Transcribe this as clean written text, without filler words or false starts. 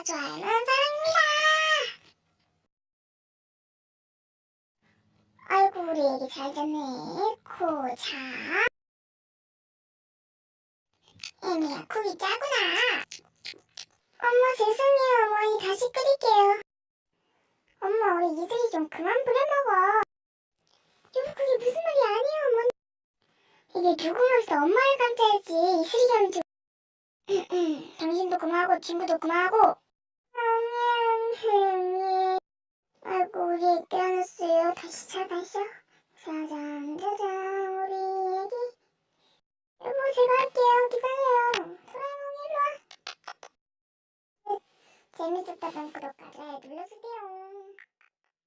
좋아요는 사랑입니다. 아이고 우리 애기 잘 잤네. 코 자. 애미야 쿡이 짜구나. 엄마 죄송해요 어머니 다시 끓일게요. 엄마 우리 이슬이 좀 그만 부려먹어. 여보 그게 무슨 말이 아니에요 어머니. 이게 누구로서 엄마를 감싸야지. 이슬이가 하면 좀 당신도 그만하고 친구도 그만하고. 아이고 우리 애기 깨어났어요. 다시 자 다시요. 짜잔 짜잔 우리 애기. 여보 제가 할게요. 기다려요. 도라에몽 일로와. 재밌었다면 구독과 좋아요 눌러주세요.